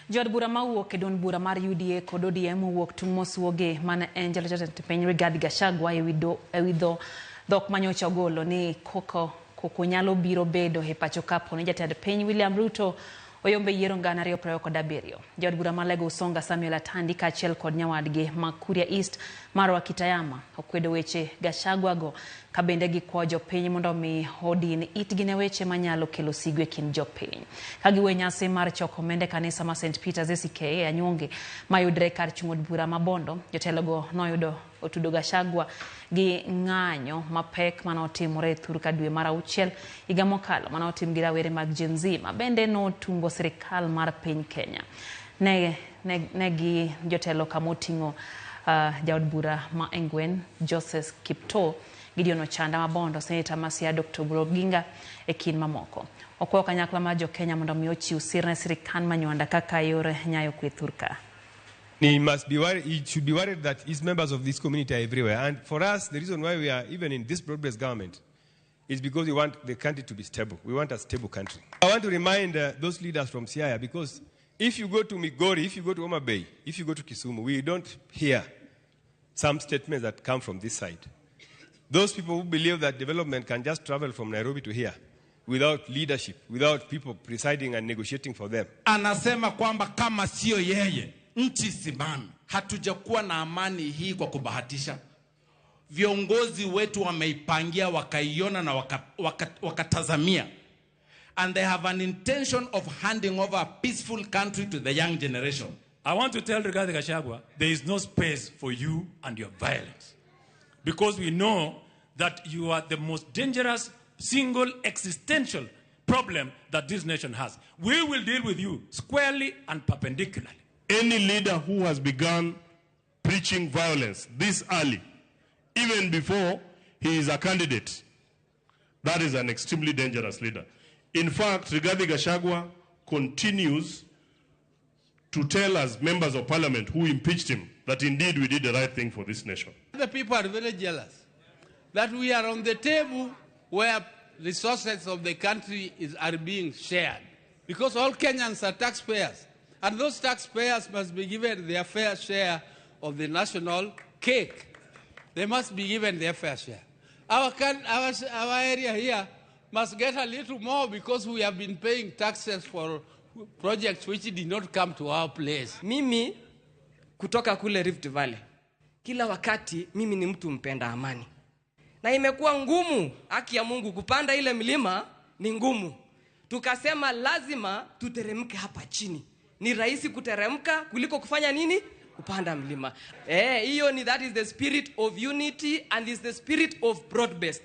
Jod bura mawuok e duond bura mar UDA kod ODM owuok tung' mosuoge mana en jatend piny Rigathi Gachagua e wi dhok manyocha ogolo ni koko nyalo biro bedo e pacho kapo ni jatend piny William Ruto oyombe yiero ngana 2027. Jod bura mar Lego Usonga Samuel Atandi kaachiel kod nyawadgi ma Kuria East Marwa Kitayama okwedo weche Gachagua go ka bende gikwayo jopiny mondo mi odin itgi ne weche manyalo kelo sigu e kind jopiny. Ka giwe nyasi mar choko omenda kanisa ma St. Peter's ACK Anyuonge mayudre kar chung' od bura ma Bondo, jotelo go noyudo otudo Gachagua gi ng'anyo mapek manotimore e thur ka dwe mar auchiel higa mokalo manotim gi rawere mag Gen Z ma bende notungo sirikal mar piny Kenya. Negi jotelo kamoting'o jaod bura ma Engwen Joseph Kipto Gideon Ochanda ma Bondo, Senator Masia Dr. Ginga e kin mamoko. Okwayo kanyakla mar jo-Kenya mondo mi ochiw sir ne sirikal manywanda kaka yore nyayo kwe thurka. He should be worried that his members of this community are everywhere. And for us, the reason why we are even in this broad-based government is because we want the country to be stable. We want a stable country. I want to remind those leaders from Siaya, because if you go to Migori, if you go to Homa Bay, if you go to Kisumu, we don't hear some statements that come from this side. Those people who believe that development can just travel from Nairobi to here without leadership, without people presiding and negotiating for them. Anasema kwamba kama sio yeye, nchi simame. Hatujakuwa na amani hii kwa kubahatisha. Viongozi wetu wameipangia, wakaiona na wakatazamia. And they have an intention of handing over a peaceful country to the young generation. I want to tell Rigathi Gachagua, there is no space for you and your violence. Because we know that you are the most dangerous single existential problem that this nation has. We will deal with you squarely and perpendicularly. Any leader who has begun preaching violence this early, even before he is a candidate, that is an extremely dangerous leader. In fact, Rigathi Gachagua continues to tell us, members of parliament who impeached him, that indeed we did the right thing for this nation. The people are very jealous that we are on the table where resources of the country are being shared, because all Kenyans are taxpayers, and those taxpayers must be given their fair share of the national cake. They must be given their fair share. Our area here must get a little more because we have been paying taxes for projects which did not come to our place. Mimi kutoka kule Rift Valley, kila wakati mimi ni mtu mpenda amani. Na imekuwa ngumu, haki ya Mungu, kupanda ile milima ni ngumu. Tukasema lazima tuteremke hapa chini. Ni rahisi kuteremka kuliko kufanya nini? Kupanda milima. Hiyo ni, that is the spirit of unity and is the spirit of broad-based.